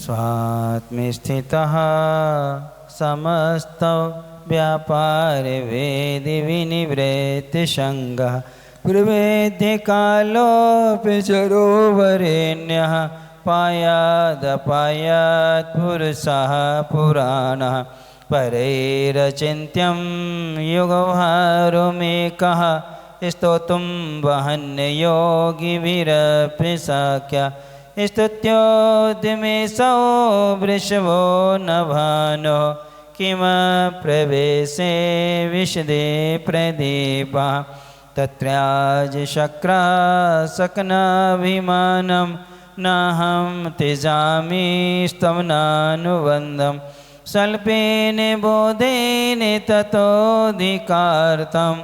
स्वात्मे स्थितः समस्त व्यापार वेदि विनिवृत्ति संगः प्रवेद्य कालोऽपि चरोवरेण्यः पायादपायात् पुरुषः पुराणः परैरचिन्त्यं युगभारुमेकः स्तोतुं वहन्य योगिभिरपि शक्यः स्तुत्योद्यमेशो वृषभो नभानो किम प्रवेशे विशदे प्रदीपः तत्राजशक्रा सकनाभिमानं नाहं त्यजामि स्तवनानुबन्धं स्वल्पेन बोधेन ततोऽधिकारतं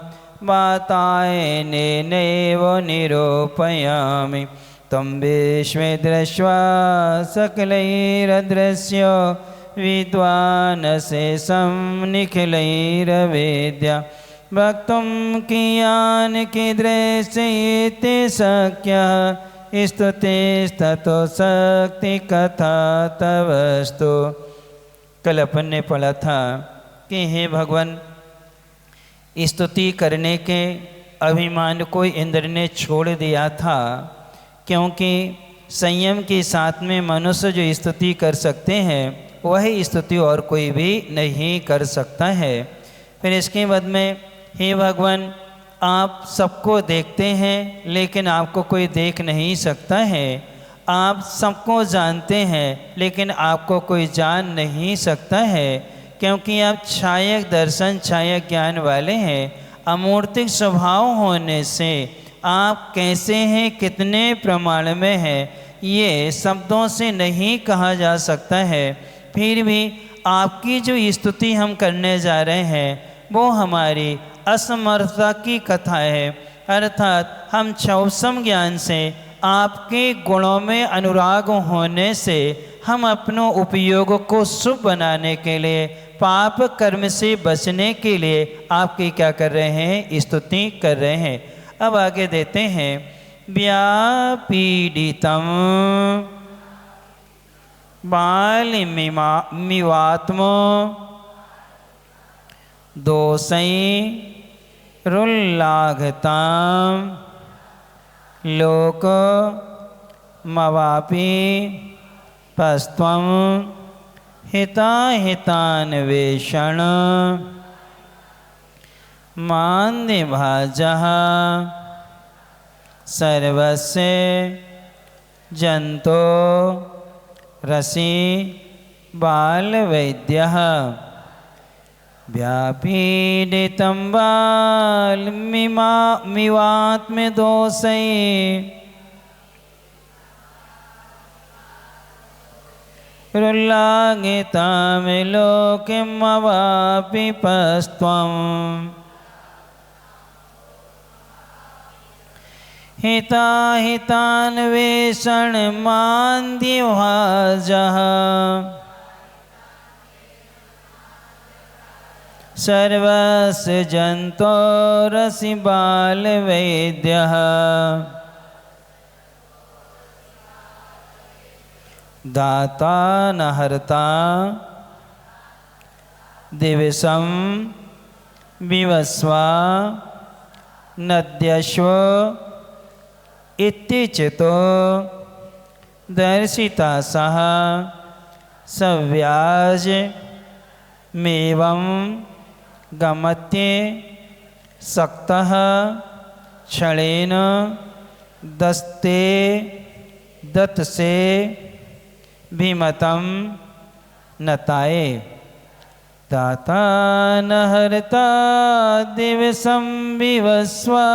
वातायनेनैव निरूपयामि तं विश्वे दृष्ट्वा सकलैरदृश्य विद्वानशेषं निखिलैरवेद्य वक्तुं कियान् कीदृशेति शक्यः स्तुतिस्ततो शक्ति कथा तवस्तु। कल अपन ने पढ़ा था कि हे भगवान, स्तुति करने के अभिमान को इंद्र ने छोड़ दिया था, क्योंकि संयम के साथ में मनुष्य जो स्तुति कर सकते हैं वह स्तुति और कोई भी नहीं कर सकता है। फिर इसके बाद में हे भगवान, आप सबको देखते हैं लेकिन आपको कोई देख नहीं सकता है। आप सबको जानते हैं लेकिन आपको कोई जान नहीं सकता है, क्योंकि आप छायक दर्शन छायक ज्ञान वाले हैं। अमूर्तिक स्वभाव होने से आप कैसे हैं, कितने प्रमाण में हैं, ये शब्दों से नहीं कहा जा सकता है। फिर भी आपकी जो स्तुति हम करने जा रहे हैं वो हमारी असमर्थता की कथा है, अर्थात हम क्षौसम ज्ञान से आपके गुणों में अनुराग होने से हम अपनों उपयोग को शुभ बनाने के लिए, पाप कर्म से बचने के लिए आपकी क्या कर रहे हैं, स्तुति कर रहे हैं। अब आगे देते हैं, व्यापीडितम बालिमिवात्मो दोषै रुल्लाघतां लोकमवापि पस्त्वं हिताहितान्वेषण मान्द्यभाजः सर्वस्य जन्तो रसि बालवैद्यः व्यापीडितं बालमिवात्मदोषै रुल्लाघितां लोकमवापि पस्त्वं हिताहितान्वेषण मान्द्यभाजः सर्वस्य जन्तोरसि बालवैद्यः दाता न हर्ता दिवसं विवस्वा नद्यश्व इत्युचितो दर्शिता सह सव्याज मेवं गमत्ये सक्तः क्षणेन दस्ते दत्से भीमतं नताये दाता न हरता दिवसं विवस्वा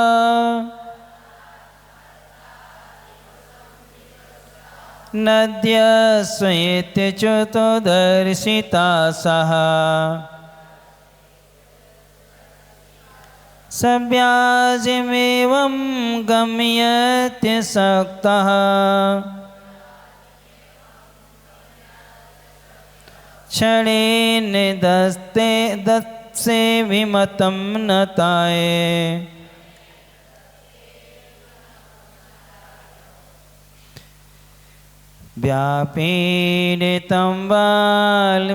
नद्यस्वेत्यच्युतो दर्शिता सह सव्याजमेवं गम्यत्यसक्तः क्षणेन दत्से विमतं नताये व्यापीडितं वाल्मीमात्मदोषैः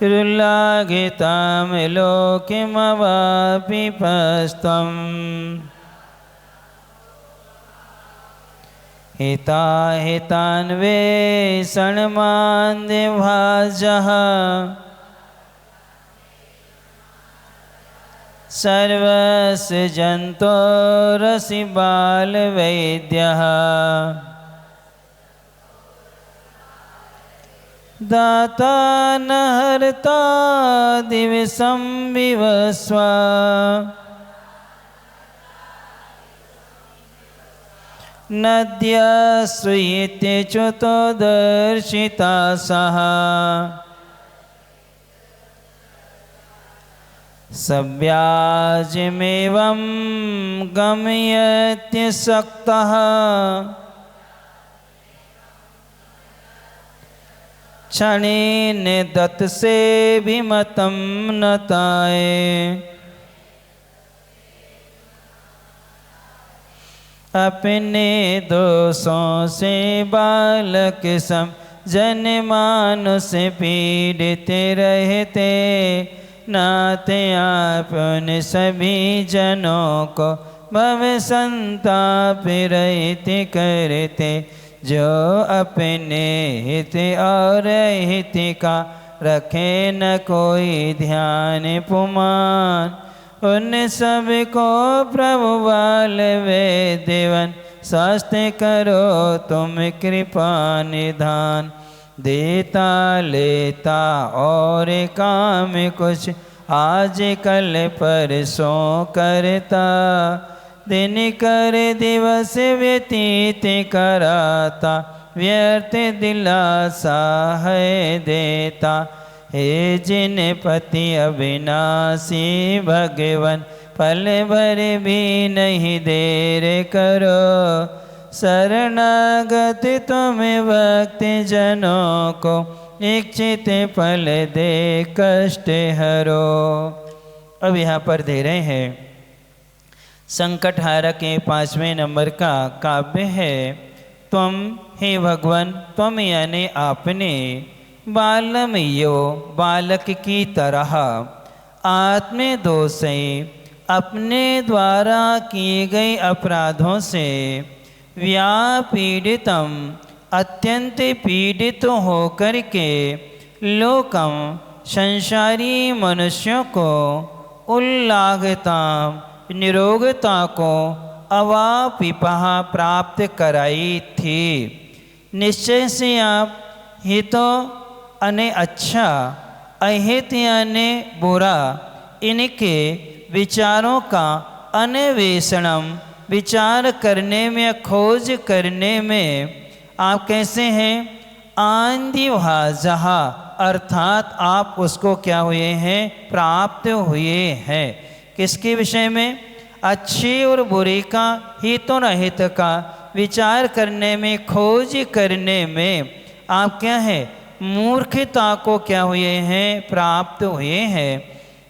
रुल्लाघितां लोकिमवापिपस्त्वम् हिताहितान्वेषणमान्द्यभाजः सर्वस्य जन्तोरसि बालवैद्यः दाता न हर्ता दिवसं विवस्व नद्यस्वीत्य च्युतोदर्शिता सः सव्याजमेवं गमयत्यशक्तः क्षणेन दत्तसेभिमतं नताय अपने दोषों से बालक सम जनमानुष पीड़ित रहते नाते आप उन सभी जनों को भव संताप रहित करते जो अपने हित और हित का रखे न कोई ध्यान पुमान उन सब को प्रभु बाल वेदेवन स्वास्थ्य करो तुम कृपा निधान देता लेता और काम कुछ आज कल परसों करता दिन कर दिवस व्यतीत कराता व्यर्थ दिलासा है देता हे जिन पति अविनाशी भगवन पल भर भी नहीं देर करो शरणागत तुम भक्ति जनों को इच्छित फल दे कष्ट हरो। अब यहाँ पर दे रहे हैं संकटहारा के 5वें नंबर का काव्य है। तुम हे भगवान तुम यानी आपने बालमयो बालक की तरह आत्मदोष से अपने द्वारा किए गए अपराधों से व्यापीडितम अत्यंत पीड़ित होकर के लोकम संसारी मनुष्यों को उल्लाघता निरोगता को अवापिपः प्राप्त कराई थी। निश्चय से आप हितो अने अच्छा अहित यानी बुरा इनके विचारों का अन्वेषणम विचार करने में खोज करने में आप कैसे हैं आंधिभाजः अर्थात आप उसको क्या हुए हैं प्राप्त हुए हैं। किसके विषय में अच्छे और बुरे का हित और अहित का विचार करने में खोज करने में आप क्या है मूर्खता को क्या हुए हैं प्राप्त हुए हैं।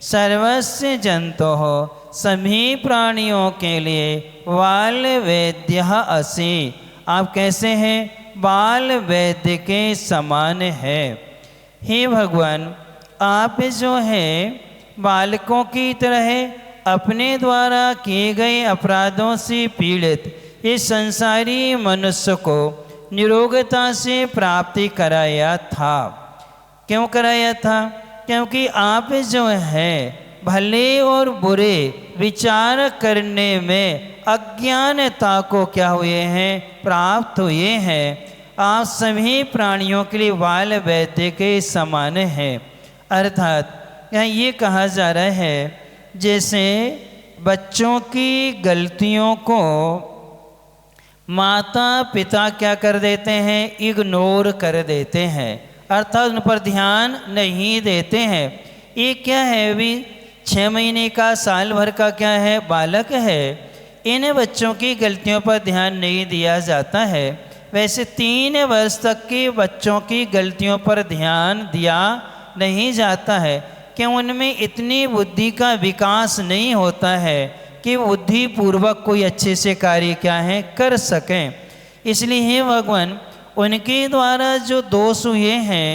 सर्वस्य जंतो हो सभी प्राणियों के लिए बाल वैद्य असि आप कैसे हैं बाल वैद्य के समान है। हे भगवान आप जो है बालकों की तरह अपने द्वारा किए गए अपराधों से पीड़ित इस संसारी मनुष्य को निरोगता से प्राप्ति कराया था। क्यों कराया था क्योंकि आप जो है भले और बुरे विचार करने में अज्ञानता को क्या हुए हैं प्राप्त हुए हैं। आप सभी प्राणियों के लिए बाल वैद्य के समान है। अर्थात यहाँ ये कहा जा रहा है जैसे बच्चों की गलतियों को माता पिता क्या कर देते हैं इग्नोर कर देते हैं अर्थात उन पर ध्यान नहीं देते हैं। ये क्या है अभी 6 महीने का साल भर का क्या है बालक है। इन बच्चों की गलतियों पर ध्यान नहीं दिया जाता है। वैसे 3 वर्ष तक के बच्चों की गलतियों पर ध्यान दिया नहीं जाता है कि उनमें इतनी बुद्धि का विकास नहीं होता है कि बुद्धिपूर्वक कोई अच्छे से कार्य क्या है कर सकें। इसलिए हे भगवान, उनके द्वारा जो दोष हुए हैं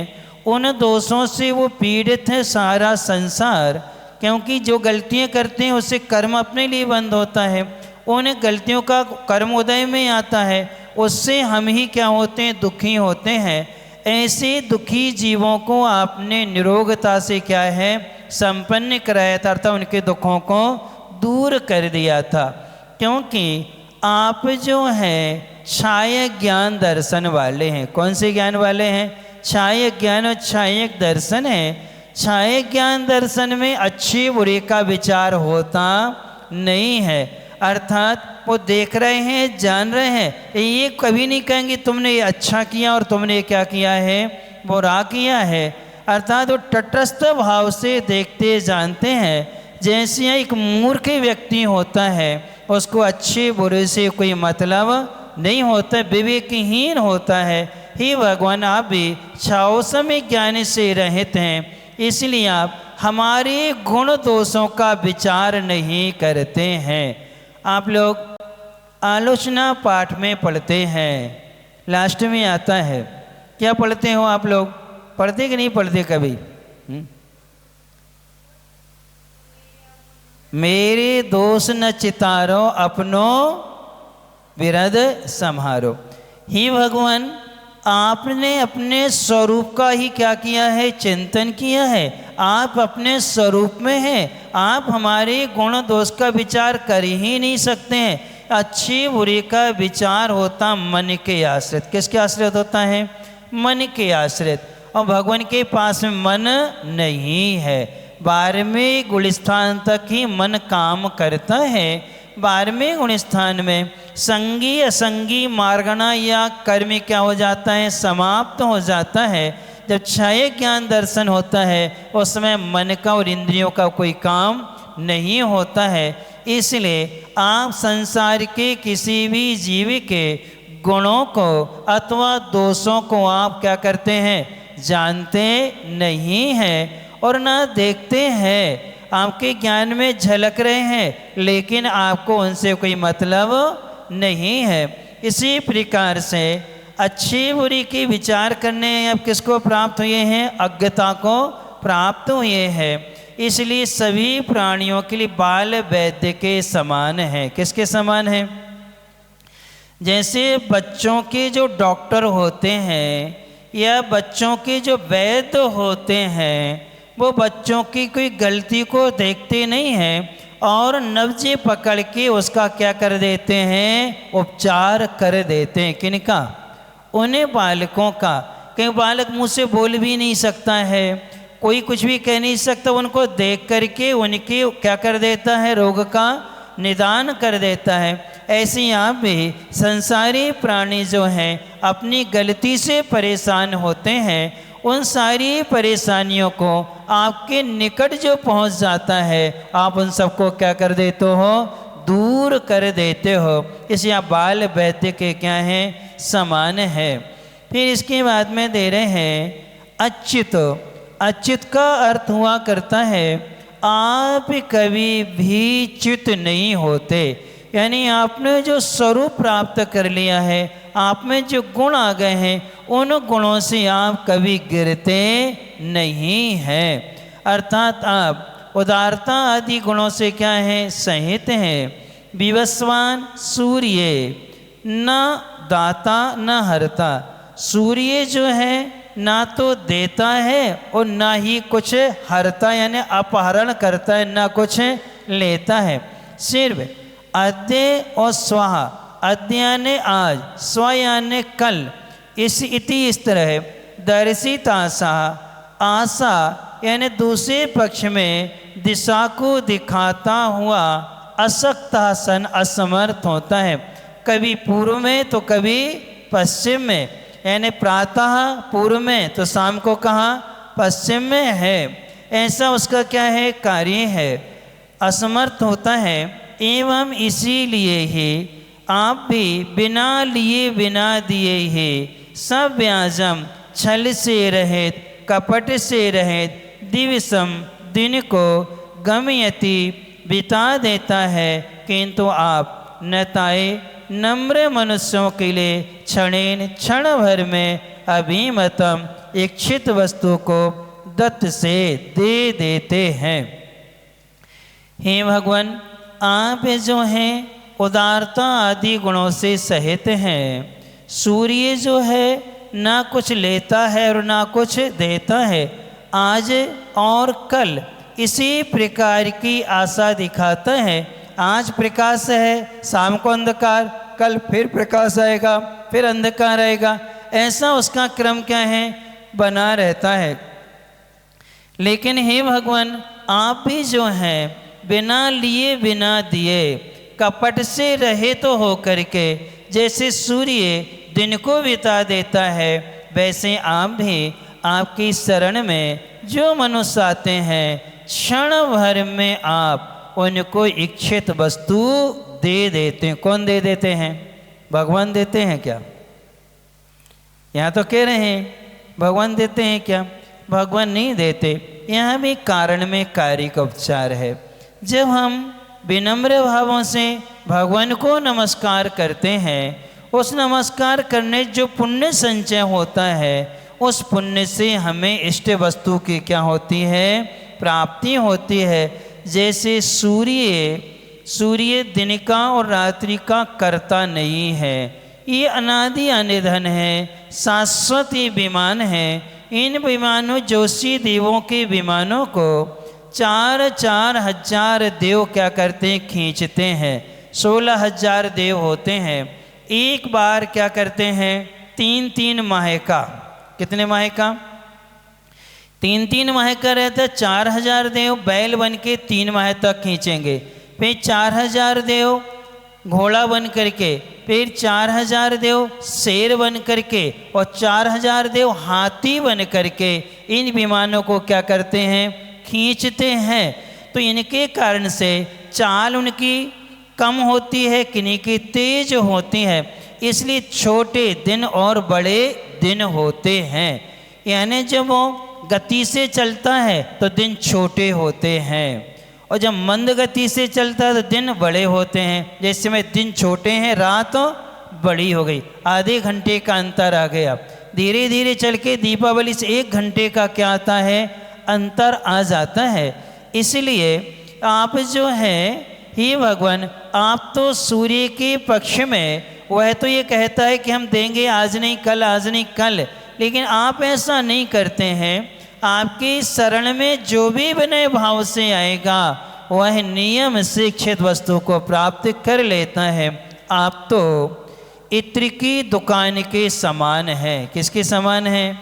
उन दोषों से वो पीड़ित है सारा संसार, क्योंकि जो गलतियां करते हैं उससे कर्म अपने लिए बंद होता है, उन गलतियों का कर्म उदय में आता है, उससे हम ही क्या होते हैं, दुखी होते हैं। ऐसे दुखी जीवों को आपने निरोगता से क्या है संपन्न कराया था, अर्थात उनके दुखों को दूर कर दिया था। क्योंकि आप जो हैं छाया ज्ञान दर्शन वाले हैं। कौन से ज्ञान वाले हैं? छाया ज्ञान और छाया दर्शन है। छाया ज्ञान दर्शन में अच्छे बुरे का विचार होता नहीं है, अर्थात वो देख रहे हैं, जान रहे हैं, ये कभी नहीं कहेंगे तुमने ये अच्छा किया और तुमने क्या किया है, बुरा किया है। अर्थात वो तटस्थ भाव से देखते जानते हैं। जैसे एक मूर्ख व्यक्ति होता है, उसको अच्छे बुरे से कोई मतलब नहीं होता, विवेकहीन होता है। हे भगवान, आप भी छाओ समय ज्ञान से रहित हैं, इसलिए आप हमारे गुण दोषों का विचार नहीं करते हैं। आप लोग आलोचना पाठ में पढ़ते हैं, लास्ट में आता है, क्या पढ़ते हो आप लोग? पढ़ते कि नहीं पढ़ते कभी? मेरे दोष न चितारो अपनो विरद संहारो। ही भगवान, आपने अपने स्वरूप का ही क्या किया है, चिंतन किया है। आप अपने स्वरूप में हैं, आप हमारे गुण दोष का विचार कर ही नहीं सकते हैं। अच्छे बुरे का विचार होता मन के आश्रित। किसके आश्रित होता है? मन के आश्रित। और भगवान के पास में मन नहीं है। 12वें गुणस्थान तक ही मन काम करता है। 12वें गुणस्थान में संगी असंगी मार्गणा या कर्म क्या हो जाता है, समाप्त हो जाता है। जब छाया ज्ञान दर्शन होता है उस समय मन का और इंद्रियों का कोई काम नहीं होता है। इसलिए आप संसार के किसी भी जीव के गुणों को अथवा दोषों को आप क्या करते हैं, जानते नहीं हैं और ना देखते हैं। आपके ज्ञान में झलक रहे हैं, लेकिन आपको उनसे कोई मतलब नहीं है। इसी प्रकार से अच्छी बुरी की विचार करने अब किसको प्राप्त हुए हैं? अज्ञता को प्राप्त हुए हैं। इसलिए सभी प्राणियों के लिए बाल वैद्य के समान है। किसके समान है? जैसे बच्चों के जो डॉक्टर होते हैं या बच्चों के जो वैद्य होते हैं, वो बच्चों की कोई गलती को देखते नहीं हैं और नब्ज पकड़ के उसका क्या कर देते हैं, उपचार कर देते हैं। किनका? उन्हें बालकों का। कहीं बालक मुँह से बोल भी नहीं सकता है, कोई कुछ भी कह नहीं सकता, उनको देख करके उनके क्या कर देता है, रोग का निदान कर देता है। ऐसे ही आप भी संसारी प्राणी जो हैं अपनी गलती से परेशान होते हैं, उन सारी परेशानियों को आपके निकट जो पहुंच जाता है आप उन सबको क्या कर देते हो, दूर कर देते हो। इसलिए आप बाल वैद्य के क्या हैं, समान है। फिर इसके बाद में दे रहे हैं अच्युत। अच्युत का अर्थ हुआ करता है आप कभी भी च्युत नहीं होते, यानी आपने जो स्वरूप प्राप्त कर लिया है, आप में जो गुण आ गए हैं, उन गुणों से आप कभी गिरते नहीं हैं। अर्थात आप उदारता आदि गुणों से क्या हैं, सहित हैं। विवस्वान सूर्य, न दाता न हरता। सूर्य जो है ना तो देता है और ना ही कुछ हरता यानी अपहरण करता है, ना कुछ लेता है। सिर्फ अद्य और स्वाहा, अद्य यानी आज, स्व यानी कल, इस तरह दर्शित आशा, आशा यानी दूसरे पक्ष में दिशा को दिखाता हुआ असक्ता सन असमर्थ होता है। कभी पूर्व में तो कभी पश्चिम में, यानी प्रातः पूर्व में तो शाम को कहाँ, पश्चिम में है। ऐसा उसका क्या है, कार्य है, असमर्थ होता है। एवं इसीलिए ही आप भी बिना लिए बिना दिए ही सब व्याजम छल से रहित कपट से रहित दिवसम दिन को गमयति बिता देता है। किंतु आप नताए नम्र मनुष्यों के लिए क्षणेन क्षण भर में अभिमतम इच्छित वस्तु को दत्त से दे देते हैं। हे भगवान, आप जो हैं उदारता आदि गुणों से सहित हैं। सूर्य जो है ना कुछ लेता है और ना कुछ देता है, आज और कल इसी प्रकार की आशा दिखाता है। आज प्रकाश है, शाम को अंधकार, कल फिर प्रकाश आएगा, फिर अंधकार आएगा, ऐसा उसका क्रम क्या है, बना रहता है। लेकिन हे भगवान, आप भी जो हैं बिना लिए बिना दिए कपट से रहित तो हो करके जैसे सूर्य दिन को बिता देता है, वैसे आप भी आपकी शरण में जो मनुष्य आते हैं क्षण भर में आप उनको इच्छित वस्तु दे देते हैं। कौन दे देते हैं? भगवान देते हैं क्या? यहाँ तो कह रहे हैं भगवान देते हैं क्या? भगवान नहीं देते। यहाँ भी कारण में कार्य का उपचार है। जब हम विनम्र भावों से भगवान को नमस्कार करते हैं, उस नमस्कार करने जो पुण्य संचय होता है, उस पुण्य से हमें इष्ट वस्तु की क्या होती है, प्राप्ति होती है। जैसे सूर्य दिन का और रात्रि का कर्ता नहीं है, ये अनादि अनिधन है, शाश्वत ये विमान है। इन विमानों जोशी देवों के विमानों को 4-4 हजार देव क्या करते हैं, खींचते हैं। 16,000 देव होते हैं। एक बार क्या करते हैं, 3-3 माह का, कितने माह का, 3-3 माह का रहता है। 4,000 देव बैल बन के 3 माह तक खींचेंगे, फिर 4,000 देव घोड़ा बन करके, फिर 4,000 देव शेर बन करके, और 4,000 देव हाथी बन करके इन विमानों को क्या करते हैं, खींचते हैं। तो इनके कारण से चाल उनकी कम होती है, किन्हीं की तेज होती है। इसलिए छोटे दिन और बड़े दिन होते हैं। यानी जब वो गति से चलता है तो दिन छोटे होते हैं, और जब मंद गति से चलता है तो दिन बड़े होते हैं। जैसे में दिन छोटे हैं, रात बड़ी हो गई, आधे घंटे का अंतर आ गया। धीरे धीरे चल के दीपावली से 1 घंटे का क्या आता है, अंतर आ जाता है। इसलिए आप जो है हे भगवान, आप तो सूर्य के पक्ष में, वह तो ये कहता है कि हम देंगे आज नहीं कल, आज नहीं कल, लेकिन आप ऐसा नहीं करते हैं। आपकी शरण में जो भी विनय भाव से आएगा वह नियम से इच्छित वस्तु को प्राप्त कर लेता है। आप तो इत्र की दुकान के समान है। किसके समान है?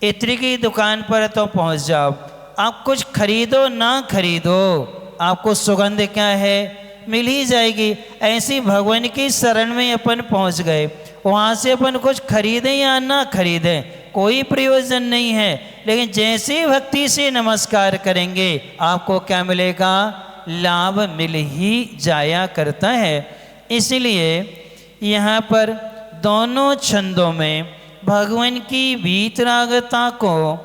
इत्र की दुकान पर तो पहुंच जाओ, आप कुछ खरीदो ना खरीदो, आपको सुगंध क्या है, मिल ही जाएगी। ऐसी भगवान की शरण में अपन पहुंच गए, वहाँ से अपन कुछ खरीदें या ना खरीदें कोई प्रयोजन नहीं है, लेकिन जैसे भक्ति से नमस्कार करेंगे आपको क्या मिलेगा, लाभ मिल ही जाया करता है। इसलिए यहाँ पर दोनों छंदों में भगवान की वीतरागता को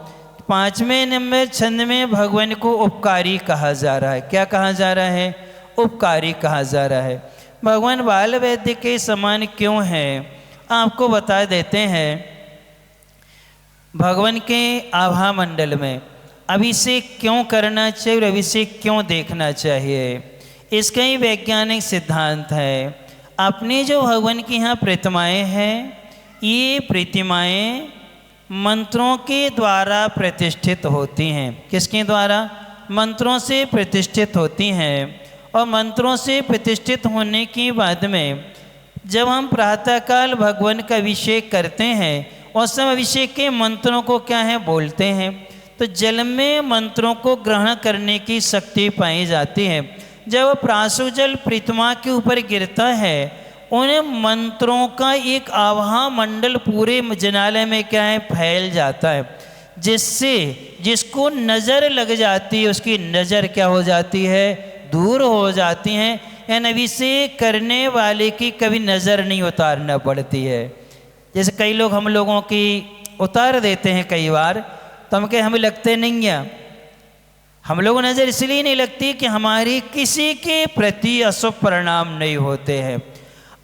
5वें नंबर छंद में भगवान को उपकारी कहा जा रहा है। क्या कहा जा रहा है? उपकारी कहा जा रहा है। भगवान बाल वैद्य के समान क्यों है, आपको बता देते हैं। भगवान के आभा मंडल में अभिषेक क्यों करना चाहिए और अभिषेक क्यों देखना चाहिए, इसका ही वैज्ञानिक सिद्धांत है। अपनी जो भगवान की यहाँ प्रतिमाएँ हैं, ये प्रतिमाएँ मंत्रों के द्वारा प्रतिष्ठित होती हैं। किसके द्वारा? मंत्रों से प्रतिष्ठित होती हैं। और मंत्रों से प्रतिष्ठित होने के बाद में जब हम प्रातःकाल भगवान का अभिषेक करते हैं और सब अभिषेक के मंत्रों को क्या है, बोलते हैं, तो जल में मंत्रों को ग्रहण करने की शक्ति पाई जाती है। जब प्रासुजल प्रतिमा के ऊपर गिरता है, उन मंत्रों का एक आभा मंडल पूरे जनालय में क्या है, फैल जाता है, जिससे जिसको नज़र लग जाती है उसकी नज़र क्या हो जाती है, दूर हो जाती हैं। यानी अभिषेक करने वाले की कभी नज़र नहीं उतारना पड़ती है। जैसे कई लोग हम लोगों की उतार देते हैं कई बार, तो हम हमें लगते नहीं है, हम लोग नज़र इसलिए नहीं लगती कि हमारी किसी के प्रति अशुभ परिणाम नहीं होते हैं।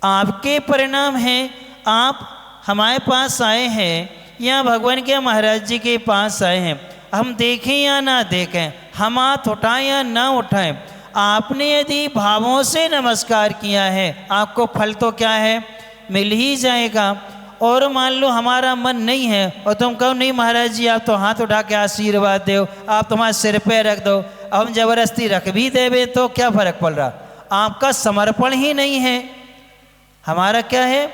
आपके परिणाम हैं, आप हमारे पास आए हैं या भगवान के महाराज जी के पास आए हैं, हम देखें या ना देखें, हम हाथ उठाएं या ना उठाएं, आपने यदि भावों से नमस्कार किया है आपको फल तो क्या है, मिल ही जाएगा। और मान लो हमारा मन नहीं है और तुम कहो नहीं महाराज जी आप तो हाथ उठा के आशीर्वाद दो, आप तुम्हारे सिर पे रख दो, अब हम जबरदस्ती रख भी देवे तो क्या फ़र्क पड़ रहा, आपका समर्पण ही नहीं है, हमारा क्या है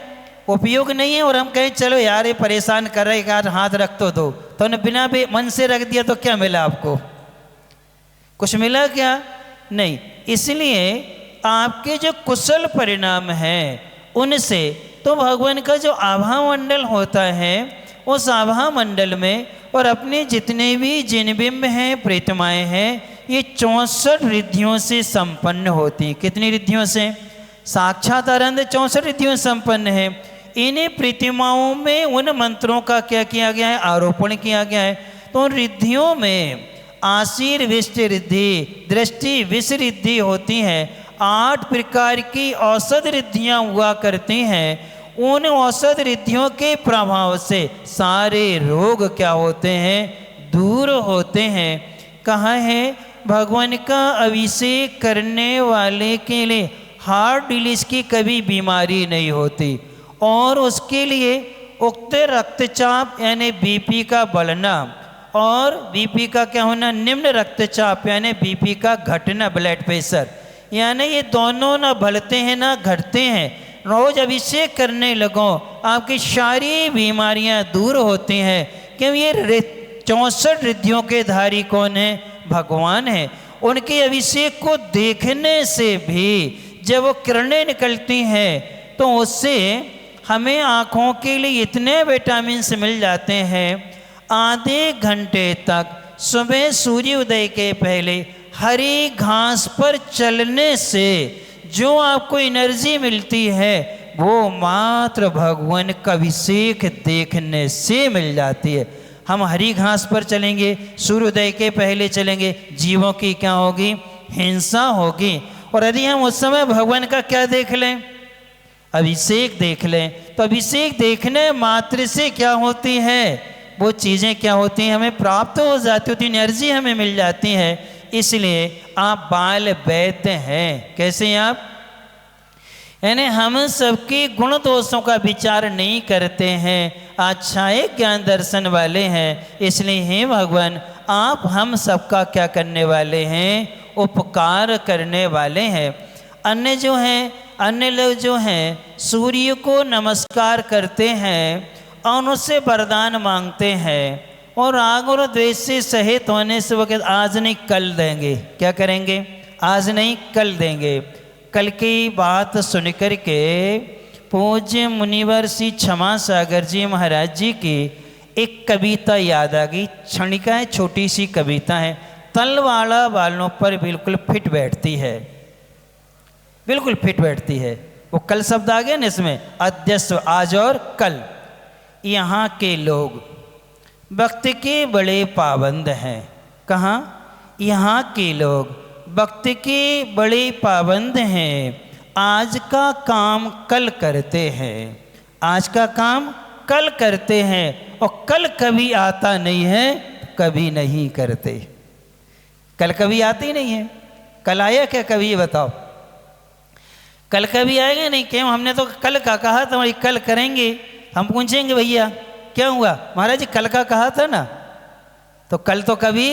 उपयोग नहीं है। और हम कहें चलो यार ये परेशान कर रहे यार हाथ रख तो दो, तो ने बिना भी मन से रख दिया तो क्या मिला आपको, कुछ मिला क्या, नहीं। इसलिए आपके जो कुशल परिणाम हैं उनसे तो भगवान का जो आभा मंडल होता है उस आभा मंडल में और अपने जितने भी जिनबिंब हैं प्रीतमाएँ हैं ये 64 रिद्धियों से संपन्न होती हैं। कितनी रिद्धियों से, साक्षात आनंद 64 रिद्धियों संपन्न है। इन्हीं प्रतिमाओं में उन मंत्रों का क्या किया गया है, आरोपण किया गया है। तो उन रिद्धियों में आशीर विष्ट रिद्धि, दृष्टि विष रिद्धि होती हैं। 8 प्रकार की औषध रिद्धियाँ हुआ करती हैं। उन औषध रिद्धियों के प्रभाव से सारे रोग क्या होते हैं, दूर होते हैं। कहाँ है, भगवान का अभिषेक करने वाले के लिए हार्ट डिलीज की कभी बीमारी नहीं होती और उसके लिए उक्त रक्तचाप यानी बीपी का बढ़ना और बीपी का क्या होना, निम्न रक्तचाप यानी बीपी का घटना, ब्लड प्रेशर, यानी ये दोनों ना बढ़ते हैं ना घटते हैं। रोज अभिषेक करने लगो आपकी सारी बीमारियां दूर होती हैं। क्यों, ये 64 रिद्धियों के धारी कौन है, भगवान है। उनके अभिषेक को देखने से भी जब वो किरणें निकलती हैं तो उससे हमें आँखों के लिए इतने विटामिन मिल जाते हैं। आधे घंटे तक सुबह सूर्य उदय के पहले हरी घास पर चलने से जो आपको एनर्जी मिलती है वो मात्र भगवान का अभिषेक देखने से मिल जाती है। हम हरी घास पर चलेंगे, सूर्योदय के पहले चलेंगे, जीवों की क्या होगी, हिंसा होगी। और यदि हम उस समय भगवान का क्या देख लें, अभिषेक देख लें, तो अभिषेक देखने मात्र से क्या होती है, वो चीज़ें क्या होती हैं, हमें प्राप्त हो जाती होती, एनर्जी हमें मिल जाती है। इसलिए आप बाल वैद्य हैं। कैसे हैं आप, यानी हम सबके गुण दोषों का विचार नहीं करते हैं, अच्छाई ज्ञान दर्शन वाले हैं। इसलिए हे भगवान आप हम सबका क्या करने वाले हैं, उपकार करने वाले हैं। अन्य जो हैं, अन्य लोग जो हैं सूर्य को नमस्कार करते हैं और उससे वरदान मांगते हैं और राग और द्वेष से सहित होने से वो कहते आज नहीं कल देंगे। क्या करेंगे, आज नहीं कल देंगे। कल की बात सुनकर के पूज्य मुनिवर श्री क्षमा सागर जी महाराज जी की एक कविता याद आ गई। क्षणिका है, छोटी सी कविता है, तलवाड़ा वालों पर बिल्कुल फिट बैठती है, बिल्कुल फिट बैठती है। वो कल शब्द आ गया ना इसमें, अद्यस्व आज और कल। यहाँ के लोग वक्त के बड़े पाबंद हैं। कहाँ, यहाँ के लोग वक्त के बड़े पाबंद हैं। आज का काम कल करते हैं, आज का काम कल करते हैं और कल कभी आता नहीं है, कभी नहीं करते। कल कभी आते ही नहीं है। कल आया क्या कभी, ये बताओ, कल कभी आएगा नहीं। क्यों, हमने तो कल का कहा था, वही कल करेंगे। हम पूछेंगे भैया क्या हुआ, महाराज जी कल का कहा था ना, तो कल तो कभी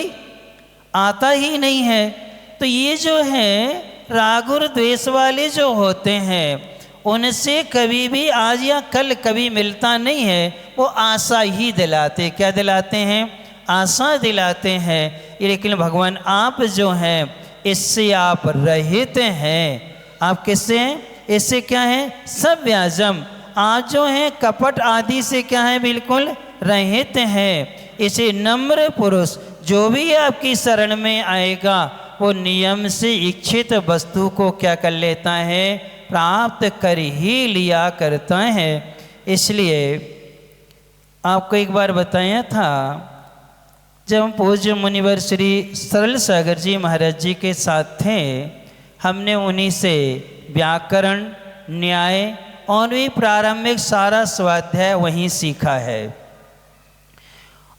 आता ही नहीं है। तो ये जो है राग और द्वेष वाले जो होते हैं उनसे कभी भी आज या कल कभी मिलता नहीं है। वो आशा ही दिलाते, क्या दिलाते हैं, आशा दिलाते हैं। लेकिन भगवान आप जो हैं इससे आप रहित हैं। आप किससे हैं, इससे क्या है, सब व्याजम। आप जो हैं कपट आदि से क्या है, बिल्कुल रहित हैं। इसे नम्र पुरुष जो भी आपकी शरण में आएगा वो नियम से इच्छित वस्तु को क्या कर लेता है, प्राप्त कर ही लिया करता है। इसलिए आपको एक बार बताया था जब हम पूज्य मुनिवर श्री सरल सागर जी महाराज जी के साथ थे, हमने उन्हीं से व्याकरण, न्याय और भी प्रारंभिक सारा स्वाध्याय वहीं सीखा है।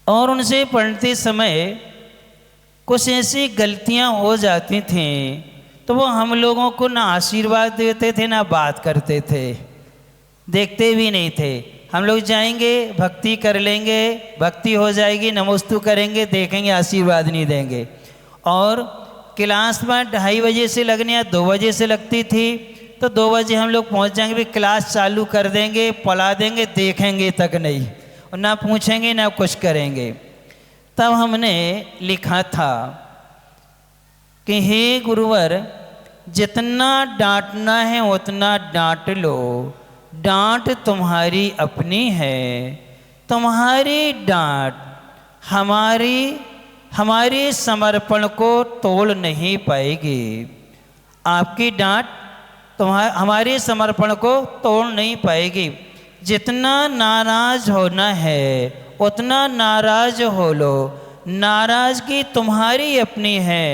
और उनसे पढ़ते समय कुछ ऐसी गलतियां हो जाती थीं तो वो हम लोगों को ना आशीर्वाद देते थे ना बात करते थे, देखते भी नहीं थे। हम लोग जाएंगे, भक्ति कर लेंगे, भक्ति हो जाएगी, नमोस्तु करेंगे, देखेंगे, आशीर्वाद नहीं देंगे। और क्लास में 2:30 बजे से लगने या 2 बजे से लगती थी, तो 2 बजे हम लोग पहुंच जाएंगे, भी क्लास चालू कर देंगे, पढ़ा देंगे, देखेंगे तक नहीं, और ना पूछेंगे ना कुछ करेंगे। तब हमने लिखा था कि हे गुरुवर, जितना डांटना है उतना डांट लो, डांट तुम्हारी अपनी है, तुम्हारी डांट हमारे समर्पण को तोड़ नहीं पाएगी। आपकी डांट हमारे समर्पण को तोड़ नहीं पाएगी। जितना नाराज होना है उतना नाराज हो लो, नाराजगी तुम्हारी अपनी है,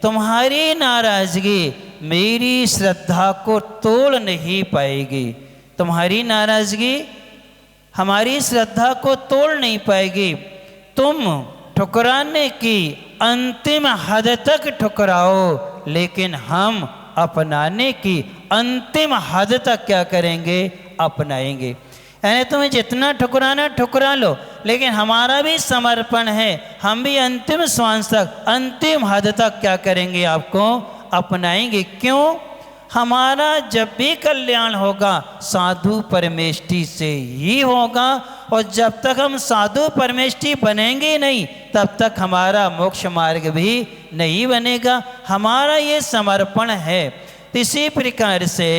तुम्हारी नाराजगी मेरी श्रद्धा को तोड़ नहीं पाएगी। तुम्हारी नाराजगी हमारी श्रद्धा को तोड़ नहीं पाएगी। तुम ठुकराने की अंतिम हद तक ठुकराओ, लेकिन हम अपनाने की अंतिम हद तक क्या करेंगे? अपनाएंगे। यानी तुम्हें जितना ठुकराना ठुकरा लो, लेकिन हमारा भी समर्पण है, हम भी अंतिम श्वास तक, अंतिम हद तक क्या करेंगे? आपको अपनाएंगे। क्यों? हमारा जब भी कल्याण होगा साधु परमेष्टि से ही होगा, और जब तक हम साधु परमेष्टि बनेंगे नहीं तब तक हमारा मोक्ष मार्ग भी नहीं बनेगा। हमारा ये समर्पण है। इसी प्रकार से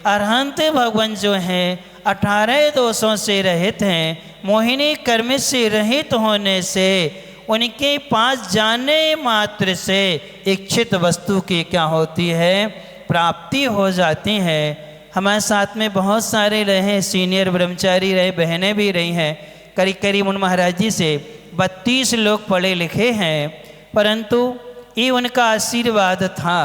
अरहंत भगवान जो हैं 18 दोषों से रहित हैं, मोहिनी कर्म से रहित होने से उनके पास जाने मात्र से इच्छित वस्तु की क्या होती है? प्राप्ति हो जाती है। हमारे साथ में बहुत सारे रहे, सीनियर ब्रह्मचारी रहे, बहनें भी रही हैं। करीब करीब उन महाराज जी से 32 लोग पढ़े लिखे हैं, परंतु ये उनका आशीर्वाद था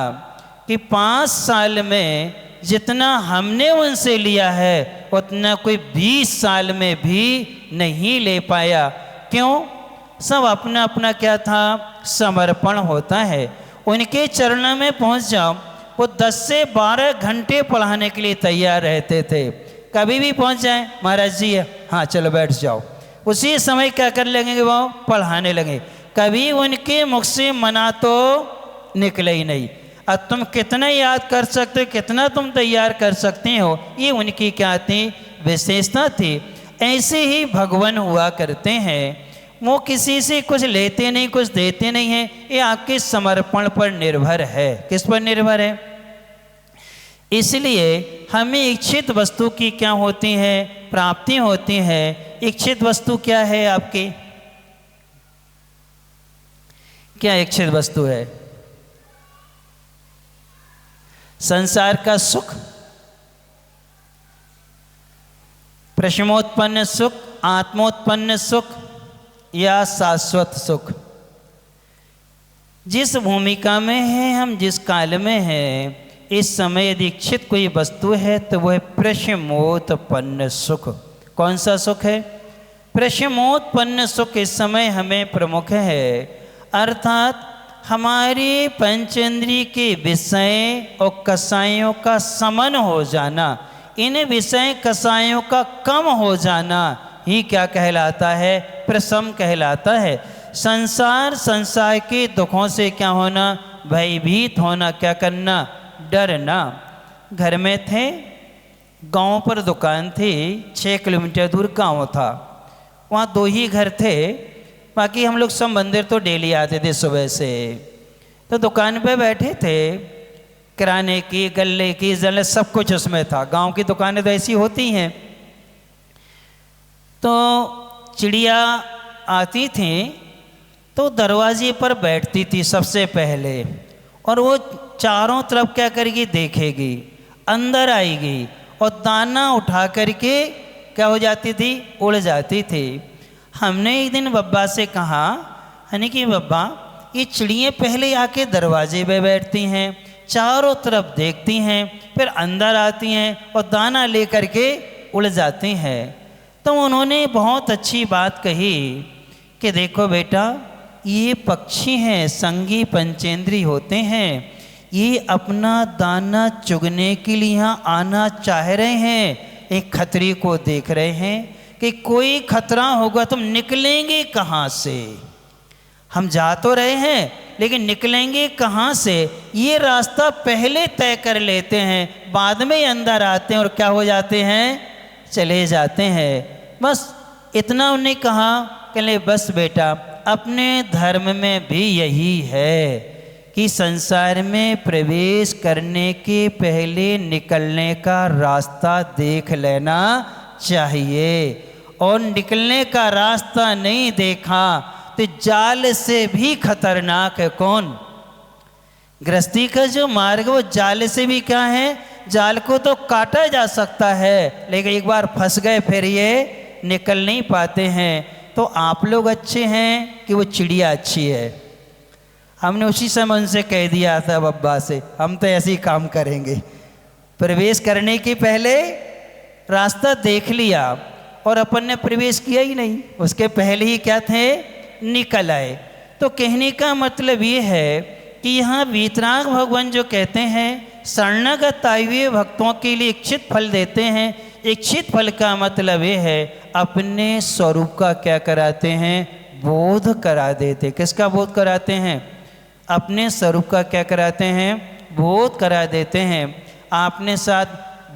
कि 5 साल में जितना हमने उनसे लिया है उतना कोई 20 साल में भी नहीं ले पाया। क्यों? सब अपना अपना क्या था? समर्पण होता है। उनके चरणों में पहुंच जाओ, वो 10 से 12 घंटे पढ़ाने के लिए तैयार रहते थे। कभी भी पहुंच जाए, महाराज जी हाँ चलो बैठ जाओ, उसी समय क्या कर लगेंगे? वो पढ़ाने लगे। कभी उनके मुख से मना तो निकले ही नहीं। अब तुम कितना याद कर सकते हो, कितना तुम तैयार कर सकते हो, ये उनकी क्या थी? विशेषता थी। ऐसे ही भगवान हुआ करते हैं। वो किसी से कुछ लेते नहीं, कुछ देते नहीं हैं। ये आपके समर्पण पर निर्भर है। किस पर निर्भर है? इसलिए हमें इच्छित वस्तु की क्या होती है? प्राप्ति होती है। इच्छित वस्तु क्या है आपकी? क्या इच्छित वस्तु है? संसार का सुख, प्रशमोत्पन्न सुख, आत्मोत्पन्न सुख या शाश्वत सुख। जिस भूमिका में है हम, जिस काल में हैं, इस समय यदि इच्छित कोई वस्तु है तो वह प्रशमोत्पन्न सुख। कौन सा सुख है? प्रशमोत्पन्न सुख इस समय हमें प्रमुख है। अर्थात हमारी पंचेंद्रिय के विषय और कसायों का समन हो जाना, इन विषय कसायों का कम हो जाना ही क्या कहलाता है? प्रशम कहलाता है। संसार के दुखों से क्या होना? भयभीत होना। क्या करना? डरना। घर में थे, गांव पर दुकान थी, 6 किलोमीटर दूर गांव था, वहाँ 2 ही घर थे, बाकी हम लोग सब मंदिर तो डेली आते थे सुबह से। तो दुकान पे बैठे थे, किराने की, गल्ले की, जल सब कुछ उसमें था। गांव की दुकानें तो ऐसी होती हैं। तो चिड़िया आती थी तो दरवाजे पर बैठती थी सबसे पहले, और वो चारों तरफ क्या करेगी? देखेगी, अंदर आएगी और दाना उठा करके क्या हो जाती थी? उड़ जाती थी। हमने एक दिन बब्बा से कहा, यानी कि बब्बा ये चिड़ियाँ पहले आके दरवाजे पे बैठती हैं, चारों तरफ देखती हैं, फिर अंदर आती हैं और दाना लेकर के उड़ जाती हैं। तो उन्होंने बहुत अच्छी बात कही कि देखो बेटा, ये पक्षी हैं, संगी पंचेंद्री होते हैं, ये अपना दाना चुगने के लिए यहाँ आना चाह रहे हैं। एक खतरे को देख रहे हैं कि कोई खतरा होगा, तुम निकलेंगे कहाँ से? हम जा तो रहे हैं लेकिन निकलेंगे कहाँ से? ये रास्ता पहले तय कर लेते हैं, बाद में अंदर आते हैं और क्या हो जाते हैं? चले जाते हैं। बस इतना उन्हें कहा कि बस बेटा, अपने धर्म में भी यही है कि संसार में प्रवेश करने के पहले निकलने का रास्ता देख लेना चाहिए, और निकलने का रास्ता नहीं देखा तो जाल से भी खतरनाक है कौन? गृहस्थी का जो मार्ग वो जाल से भी क्या है? जाल को तो काटा जा सकता है, लेकिन एक बार फंस गए फिर ये निकल नहीं पाते हैं। तो आप लोग अच्छे हैं कि वो चिड़िया अच्छी है? हमने उसी समय उनसे कह दिया था बब्बा से, हम तो ऐसे ही काम करेंगे। प्रवेश करने के पहले रास्ता देख लिया और अपन ने प्रवेश किया ही नहीं, उसके पहले ही क्या थे? निकल आए। तो कहने का मतलब ये है कि यहाँ वीतराग भगवान जो कहते हैं शरणागत आए हुए भक्तों के लिए इच्छित फल देते हैं। इच्छित फल का मतलब ये है अपने स्वरूप का क्या कराते हैं? बोध करा देते। किसका बोध कराते हैं? अपने स्वरूप का क्या कराते हैं? बोध करा देते हैं। आपने साथ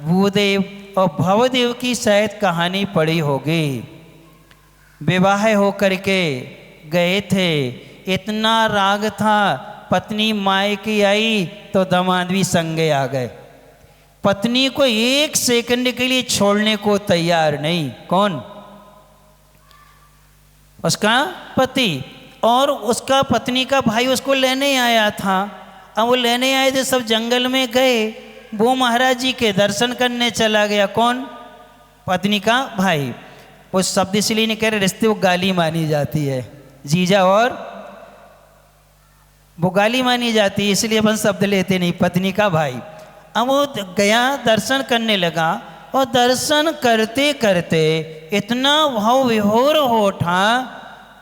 भूदेव और भवदेव की शायद कहानी पढ़ी होगी। विवाह होकर के गए थे, इतना राग था, पत्नी मायके आई तो दामाद भी संगे आ गए। पत्नी को एक सेकंड के लिए छोड़ने को तैयार नहीं। कौन? उसका पति। और उसका पत्नी का भाई उसको लेने आया था। अब वो लेने आए थे, सब जंगल में गए, वो महाराज जी के दर्शन करने चला गया। कौन? पत्नी का भाई। वो शब्द इसलिए नहीं कह रहे, रिश्ते वो गाली मानी जाती है, जीजा और वो गाली मानी जाती है, इसलिए अपन शब्द लेते नहीं। पत्नी का भाई। अब वो गया, दर्शन करने लगा, और दर्शन करते करते इतना भाव विभोर हो उठा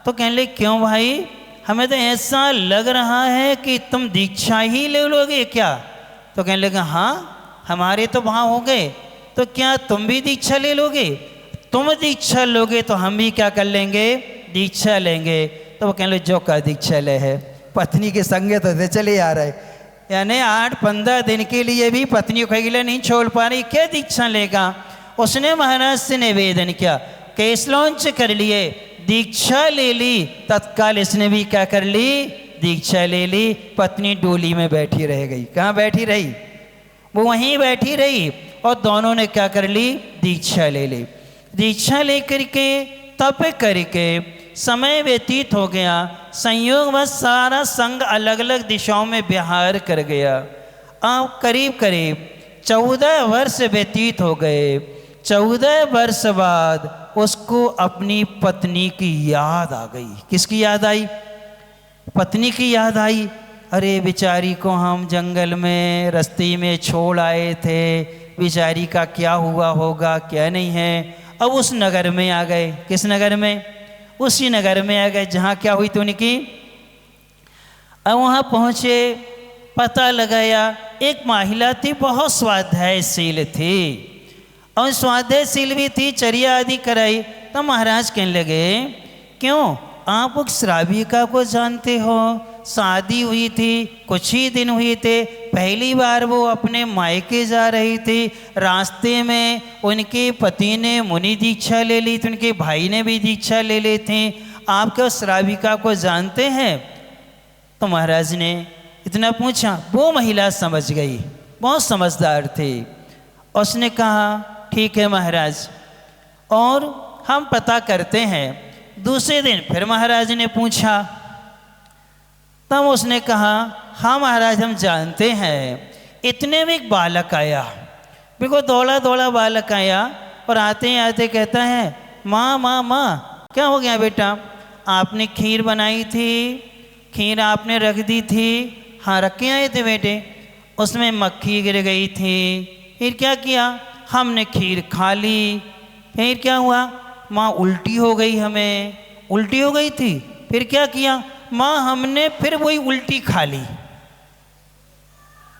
तो कहने लगे, क्यों भाई, हमें तो ऐसा लग रहा है कि तुम दीक्षा ही ले लोगे क्या? तो कहने लगे, हाँ हमारे तो भाव हो गए, तो क्या तुम भी दीक्षा ले लोगे? तुम दीक्षा लोगे तो हम भी क्या कर लेंगे? दीक्षा लेंगे। तो वो कहने लगे, जो का दीक्षा ले है, पत्नी के संगे तो चले आ रहे, यानी 8-15 दिन के लिए भी पत्नी को कहीं नहीं छोड़ पा रही, क्या दीक्षा लेगा? उसने महाराज से निवेदन किया, केस लॉन्च कर लिए, दीक्षा ले ली। तत्काल इसने भी क्या कर ली? दीक्षा ले ली। पत्नी डोली में बैठी रह गई। कहाँ बैठी रही? वो वहीं बैठी रही, और दोनों ने क्या कर ली? दीक्षा ले ली। दीक्षा लेकर के तप करके समय व्यतीत हो गया। संयोग बस सारा संग अलग अलग दिशाओं में विहार कर गया। अब करीब करीब 14 वर्ष व्यतीत हो गए। 14 वर्ष बाद उसको अपनी पत्नी की याद आ गई। किसकी याद आई? पत्नी की याद आई। अरे बेचारी को हम जंगल में रास्ते में छोड़ आए थे, बेचारी का क्या हुआ होगा, क्या नहीं है। अब उस नगर में आ गए। किस नगर में? उसी नगर में आ गए जहाँ क्या हुई थी उनकी। अब वहाँ पहुँचे, पता लगाया, एक महिला थी, बहुत स्वाध्यायशील थी, और स्वाध्यायशील भी थी, चर्या आदि कराई। तो महाराज कहने लगे, क्यों आप उस श्राविका को जानते हो? शादी हुई थी, कुछ ही दिन हुए थे, पहली बार वो अपने मायके जा रही थी, रास्ते में उनके पति ने मुनि दीक्षा ले ली थी, उनके भाई ने भी दीक्षा ले ली थी, आप क्या उस श्राविका को जानते हैं? तो महाराज ने इतना पूछा। वो महिला समझ गई, बहुत समझदार थी। उसने कहा, ठीक है महाराज, और हम पता करते हैं। दूसरे दिन फिर महाराज ने पूछा, तब उसने कहा, हाँ महाराज हम जानते हैं। इतने में एक बालक आया, बिल्कुल दौड़ा दौड़ा बालक आया, और आते ही आते कहता है, माँ माँ माँ, क्या हो गया बेटा? आपने खीर बनाई थी, खीर आपने रख दी थी, हाँ रख के आए थे बेटे, उसमें मक्खी गिर गई थी, फिर क्या किया, हमने खीर खा ली, फिर क्या हुआ, माँ उल्टी हो गई, हमें उल्टी हो गई थी, फिर क्या किया माँ, हमने फिर वही उल्टी खा ली,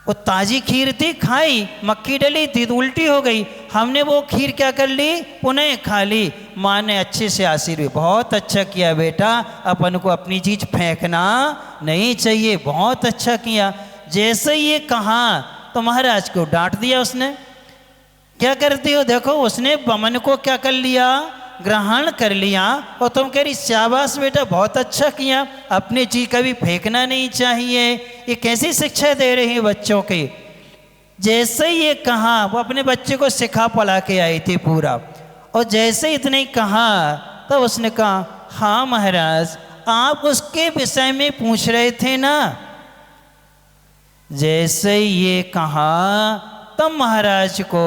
वो ताजी खीर थी खाई, मक्खी डली थी तो उल्टी हो गई, हमने वो खीर क्या कर ली, पुनः खा ली। माँ ने अच्छे से आशीर्वाद, बहुत अच्छा किया बेटा, अपन को अपनी चीज़ फेंकना नहीं चाहिए, बहुत अच्छा किया। जैसे ये कहा तो महाराज को डांट दिया उसने, क्या करती हो, देखो उसने बमन को क्या कर लिया, ग्रहण कर लिया, और तुम कह रही शाबाश बेटा बहुत अच्छा किया, अपनी चीज कभी फेंकना नहीं चाहिए। ये कैसी शिक्षा दे रही है बच्चों की। जैसे ही ये कहा, वो अपने बच्चे को सिखा पढ़ा के आई थी पूरा, और जैसे इतने ही कहा तब तो उसने कहा हाँ महाराज आप उसके विषय में पूछ रहे थे ना। जैसे ही ये कहा तब महाराज को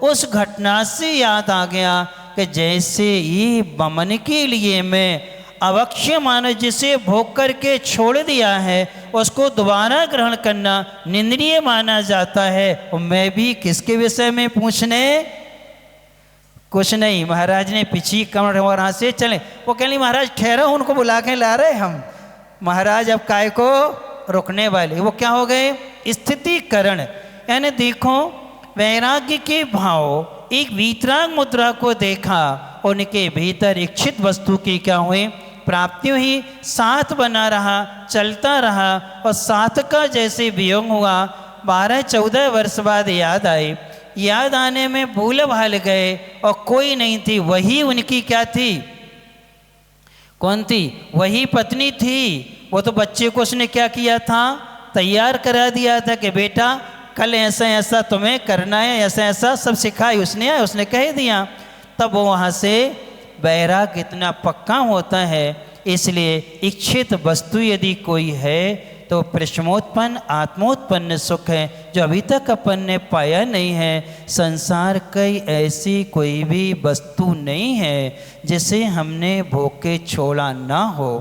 उस घटना से याद आ गया कि जैसे ये बमन के लिए मैं अवक्ष्य मानव जिसे भोग करके छोड़ दिया है उसको दोबारा ग्रहण करना निंदनीय माना जाता है, और मैं भी किसके विषय में पूछने, कुछ नहीं। महाराज ने पिछी कमर वहाँ से चले, वो कह ली महाराज ठहरो, उनको बुला के ला रहे हम। महाराज अब काय को रुकने वाले, वो क्या हो गए, स्थितिकरण, यानी देखो वैराग्य के भाव, एक वीतराग मुद्रा को देखा, उनके भीतर इच्छित वस्तु की क्या हुई, प्राप्ति हुई, साथ बना रहा, चलता रहा, और साथ का जैसे वियोग हुआ 12-14 वर्ष बाद याद आई, याद आने में भूल भाल गए और कोई नहीं थी, वही उनकी क्या थी, कौन थी, वही पत्नी थी। वो तो बच्चे को उसने क्या किया था, तैयार करा दिया था कि बेटा कल ऐसा ऐसा तुम्हें करना है, ऐसा ऐसा सब सिखाई उसने कह दिया। तब वो वहाँ से वैराग इतना पक्का होता है। इसलिए इच्छित वस्तु यदि कोई है तो प्रश्नोत्पन्न आत्मोत्पन्न सुख है जो अभी तक अपन ने पाया नहीं है। संसार कई ऐसी कोई भी वस्तु नहीं है जिसे हमने भोग के छोड़ा ना हो।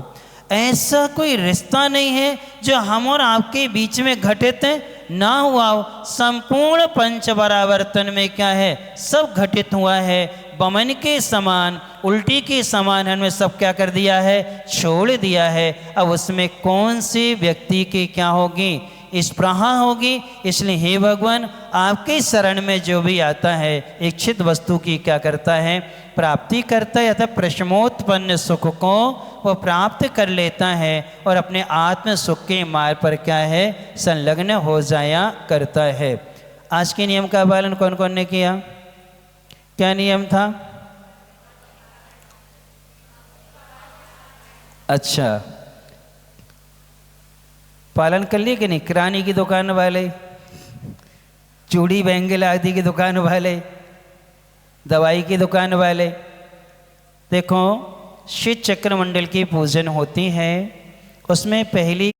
ऐसा कोई रिश्ता नहीं है जो हम और आपके बीच में घटित ना हुआ हो। संपूर्ण पंच परावर्तन में क्या है, सब घटित हुआ है। बमन के समान, उल्टी के समान हमने सब क्या कर दिया है, छोड़ दिया है। अब उसमें कौन सी व्यक्ति की क्या होगी, स्पृहा होगी। इसलिए हे भगवान, आपके शरण में जो भी आता है इच्छित वस्तु की क्या करता है, प्राप्ति करता है, अतः प्रश्नोत्पन्न सुख को वो प्राप्त कर लेता है और अपने आत्म सुख के मार्ग पर क्या है, संलग्न हो जाया करता है। आज के नियम का पालन कौन कौन ने किया, क्या नियम था? अच्छा, पालन कर लिए कि नहीं? किराने की दुकान वाले, चूड़ी बैंगल आदि की दुकान वाले, दवाई की दुकान वाले, देखो शिव चक्र मंडल की पूजन होती है, उसमें पहली